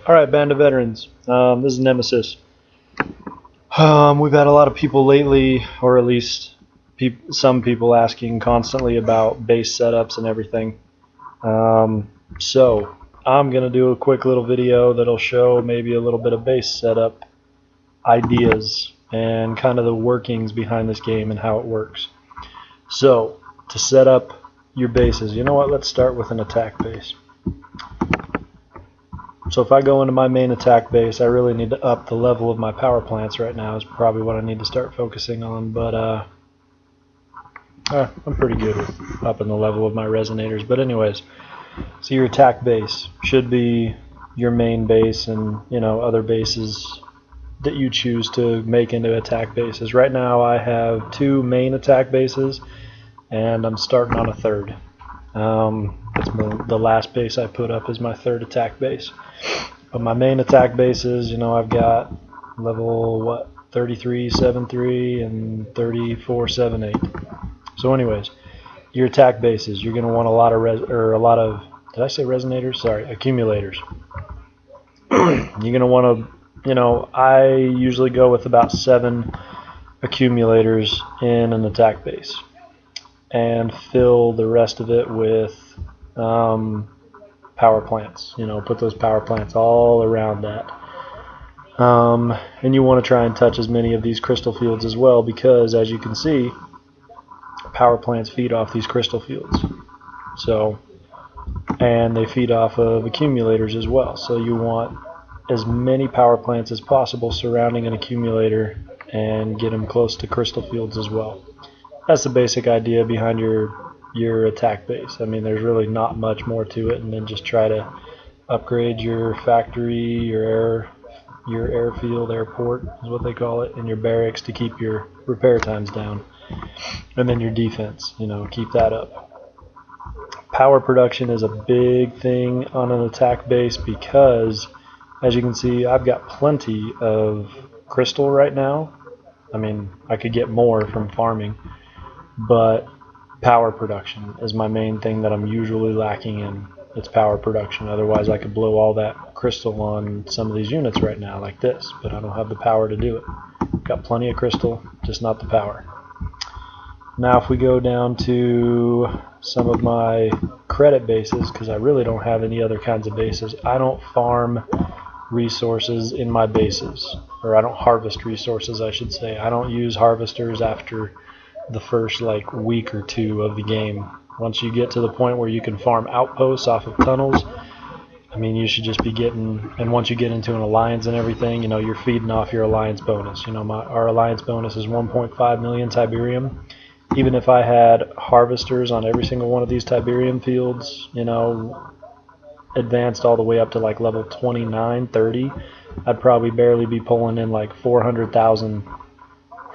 Alright, Band of Veterans. This is Nemesis. We've had a lot of people lately, or at least some people asking constantly about base setups and everything. So I'm going to do a quick little video that'll show maybe a little bit of base setup ideas and kind of the workings behind this game and how it works. So to set up your bases, you know what, let's start with an attack base. So if I go into my main attack base, I really need to up the level of my power plants right now is probably what I need to start focusing on, but I'm pretty good with upping the level of my resonators. But anyways, so your attack base should be your main base and, you know, other bases that you choose to make into attack bases. Right now I have 2 main attack bases and I'm starting on a 3rd. That's the last base I put up is my 3rd attack base. But my main attack bases, you know, I've got level 33.73 and 34.78. So anyways, your attack bases, you're going to want a lot of did I say resonators? Sorry, accumulators. You're going to want to, you know, I usually go with about 7 accumulators in an attack base and fill the rest of it with power plants. You know, put those power plants all around that. And you want to try and touch as many of these crystal fields as well, because as you can see, power plants feed off these crystal fields. So, and they feed off of accumulators as well. So you want as many power plants as possible surrounding an accumulator and get them close to crystal fields as well. That's the basic idea behind your attack base. I mean, there's really not much more to it, and then just try to upgrade your factory, your airfield, airport is what they call it, and your barracks to keep your repair times down. And then your defense, you know, keep that up. Power production is a big thing on an attack base because, as you can see, I've got plenty of crystal right now. I mean, I could get more from farming, but power production is my main thing that I'm usually lacking in. It's power production. Otherwise I could blow all that crystal on some of these units right now like this, but I don't have the power to do it. Got plenty of crystal, just not the power. Now if we go down to some of my credit bases, because I really don't have any other kinds of bases, I don't farm resources in my bases, or I don't harvest resources, I should say. I don't use harvesters after the first like week or 2 of the game. Once you get to the point where you can farm outposts off of tunnels, I mean, you should just be getting, and once you get into an alliance and everything, you know, you're feeding off your alliance bonus. You know, our alliance bonus is 1.5 million Tiberium. Even if I had harvesters on every single one of these Tiberium fields, you know, advanced all the way up to like level 29, 30, I'd probably barely be pulling in like 400,000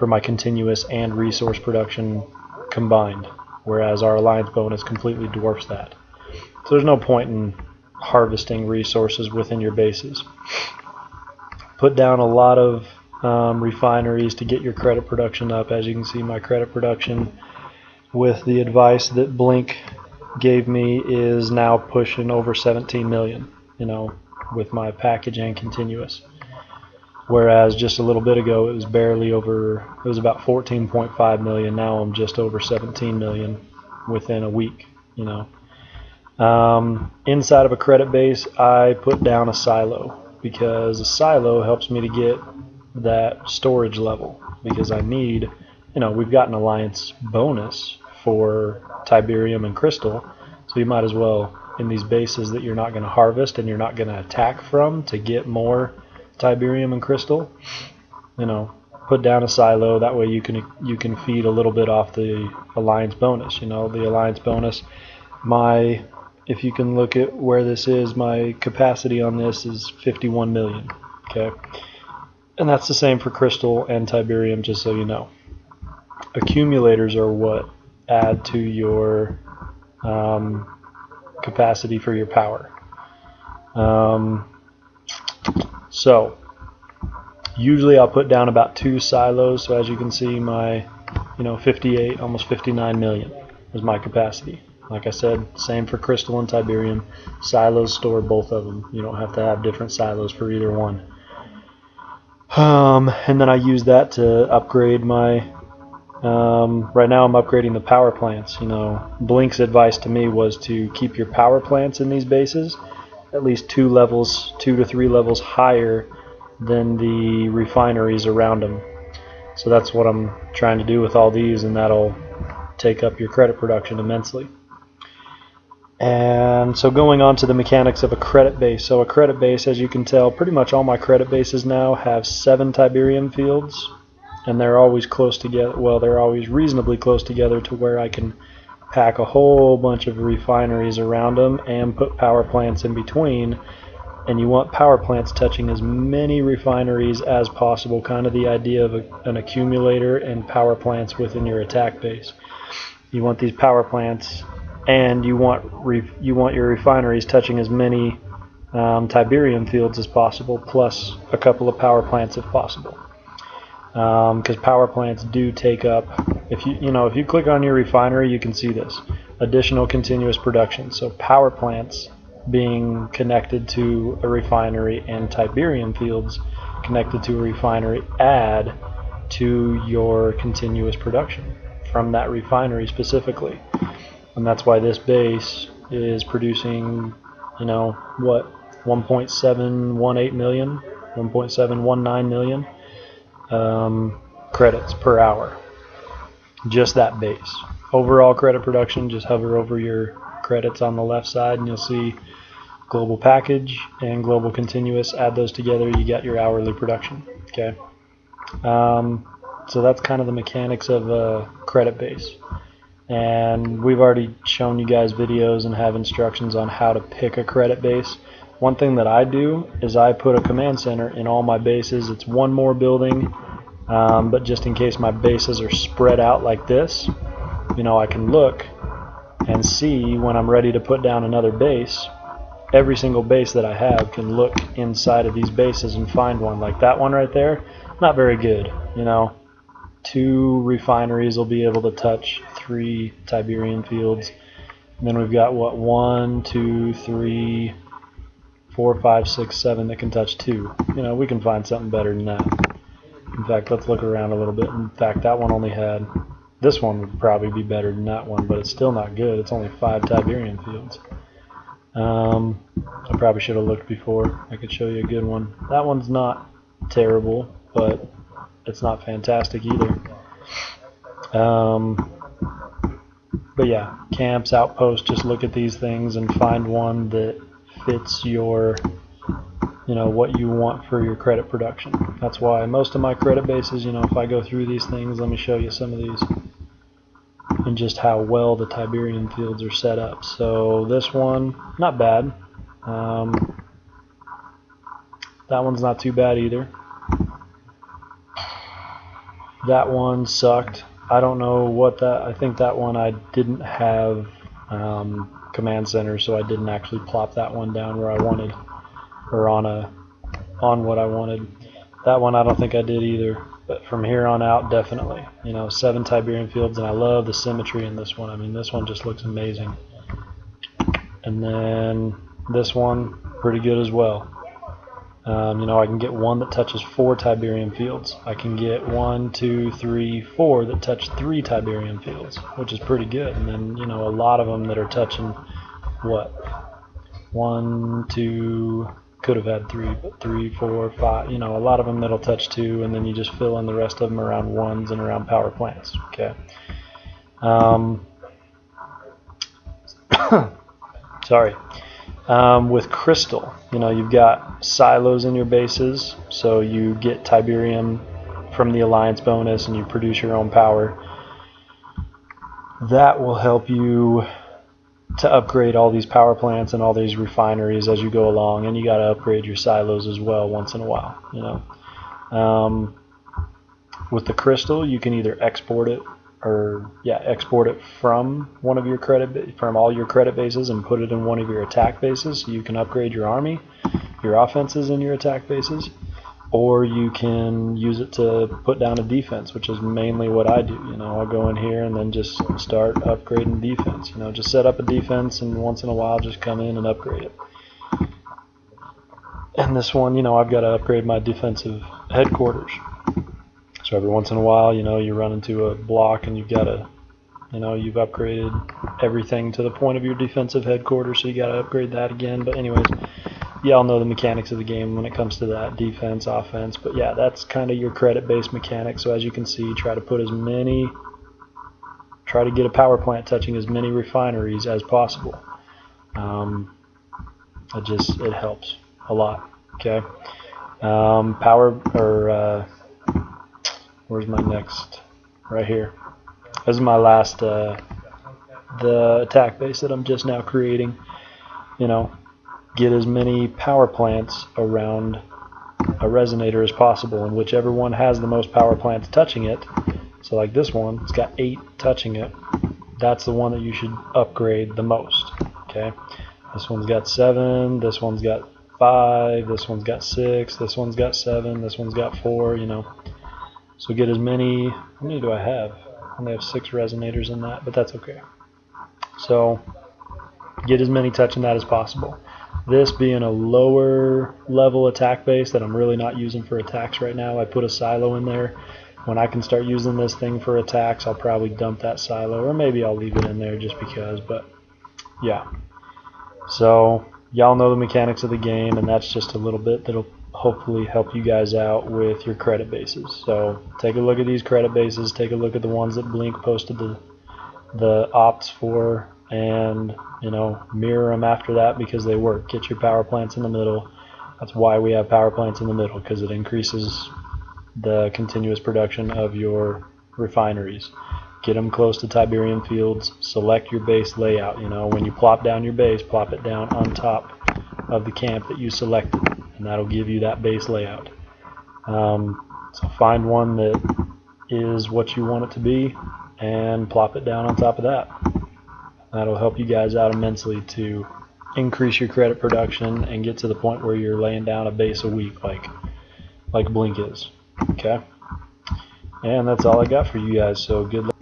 for my continuous and resource production combined, whereas our alliance bonus completely dwarfs that. So there's no point in harvesting resources within your bases. Put down a lot of refineries to get your credit production up. As you can see, my credit production with the advice that Blink gave me is now pushing over 17 million, you know, with my package and continuous. Whereas just a little bit ago it was barely over, it was about 14.5 million. Now I'm just over 17 million within a week, you know. Inside of a credit base, I put down a silo, because a silo helps me to get that storage level, because I need, you know, we've got an alliance bonus for Tiberium and crystal, so you might as well, in these bases that you're not going to harvest and you're not going to attack from to get more Tiberium and crystal, you know, put down a silo. That way you can feed a little bit off the alliance bonus. You know, the alliance bonus, if you can look at where this is, my capacity on this is 51 million. Okay, and that's the same for crystal and Tiberium, just so you know. Accumulators are what add to your capacity for your power. So usually I'll put down about 2 silos. So as you can see, my, you know, 58, almost 59 million is my capacity. Like I said, same for crystal and Tiberium. Silos store both of them. You don't have to have different silos for either one. And then I use that to upgrade my, right now I'm upgrading the power plants. You know, Blink's advice to me was to keep your power plants in these bases at least 2 to 3 levels higher than the refineries around them. So that's what I'm trying to do with all these, and that'll take up your credit production immensely. And so going on to the mechanics of a credit base. So a credit base, as you can tell, pretty much all my credit bases now have 7 Tiberium fields, and they're always close together. Well, they're always reasonably close together to where I can pack a whole bunch of refineries around them and put power plants in between. And you want power plants touching as many refineries as possible, kind of the idea of an accumulator and power plants within your attack base. You want these power plants, and you want your refineries touching as many Tiberium fields as possible, plus a couple of power plants if possible. Because power plants do take up, if you click on your refinery, you can see this additional continuous production. So power plants being connected to a refinery and Tiberium fields connected to a refinery add to your continuous production from that refinery specifically. And that's why this base is producing, what, 1.718 million, 1.719 million credits per hour. Just that base. Overall credit production, just hover over your credits on the left side and you'll see global package and global continuous. Add those together, you get your hourly production. Okay. So that's kind of the mechanics of a credit base. And we've already shown you guys videos and have instructions on how to pick a credit base. One thing that I do is I put a command center in all my bases. It's one more building, but just in case my bases are spread out like this, I can look and see when I'm ready to put down another base. Every single base that I have can look inside of these bases and find one. Like that one right there, not very good. 2 refineries will be able to touch 3 Tiberium fields. And then we've got, 1, 2, 3, 4, 5, 6, 7 that can touch 2. We can find something better than that. In fact, let's look around a little bit. In fact, that one only had, this one would probably be better than that one, but it's still not good. It's only 5 Tiberium fields. I probably should have looked before. I could show you a good one. That one's not terrible, but it's not fantastic either. But yeah, camps, outposts, just look at these things and find one that fits your, what you want for your credit production. That's why most of my credit bases, if I go through these things, let me show you some of these and just how well the Tiberium fields are set up. So this one, not bad. That one's not too bad either. That one sucked. I don't know what that, I think that one I didn't have command center, so I didn't actually plop that one down where I wanted, or on what I wanted. That one I don't think I did either, but from here on out, definitely. 7 Tiberium fields, and I love the symmetry in this one. I mean, this one just looks amazing. And then this one, pretty good as well. I can get one that touches 4 Tiberium fields. I can get 1, 2, 3, 4 that touch 3 Tiberium fields, which is pretty good. And then, a lot of them that are touching, what? 1, 2, could have had 3, but 3, 4, 5, a lot of them that'll touch 2, and then you just fill in the rest of them around 1s and around power plants. Okay. Sorry. With crystal, you've got silos in your bases, so you get Tiberium from the alliance bonus and you produce your own power. That will help you to upgrade all these power plants and all these refineries as you go along, and you got to upgrade your silos as well once in a while. With the crystal, you can either export it from one of your from all your credit bases and put it in one of your attack bases, so you can upgrade your army, your offenses in your attack bases. or you can use it to put down a defense, which is mainly what I do. You know, I'll go in here and then just start upgrading defense. You know, just set up a defense and once in a while just come in and upgrade it. And this one, you know, I've got to upgrade my defensive headquarters. So every once in a while, you know, you run into a block and you've got to, you know, you've upgraded everything to the point of your defensive headquarters, so you got to upgrade that again. But anyways, y'all know the mechanics of the game when it comes to that, defense, offense. But yeah, that's kind of your credit-based mechanic. So as you can see, try to get a power plant touching as many refineries as possible. It helps a lot. Okay. Where's my next? Right here. This is my last, the attack base that I'm just now creating. You know, get as many power plants around a resonator as possible, and whichever one has the most power plants touching it. So like this one, it's got 8 touching it. That's the one that you should upgrade the most. Okay. This one's got 7. This one's got 5. This one's got 6. This one's got 7. This one's got 4. You know. So get as many. How many do I have? I only have 6 resonators in that, but that's okay. So get as many touching that as possible. This being a lower level attack base that I'm really not using for attacks right now, I put a silo in there. When I can start using this thing for attacks, I'll probably dump that silo, or maybe I'll leave it in there just because, but yeah. So y'all know the mechanics of the game, and that's just a little bit that'll hopefully help you guys out with your credit bases. So take a look at these credit bases, take a look at the ones that Blink posted the ops for, and you know, mirror them after that because they work. Get your power plants in the middle. That's why we have power plants in the middle, because it increases the continuous production of your refineries. Get them close to Tiberium fields. Select your base layout. You know, when you plop down your base, plop it down on top of the camp that you selected, and that'll give you that base layout. So find one that is what you want it to be and plop it down on top of that. That'll help you guys out immensely to increase your credit production and get to the point where you're laying down a base a week like Blink is. Okay? And that's all I got for you guys, so good luck.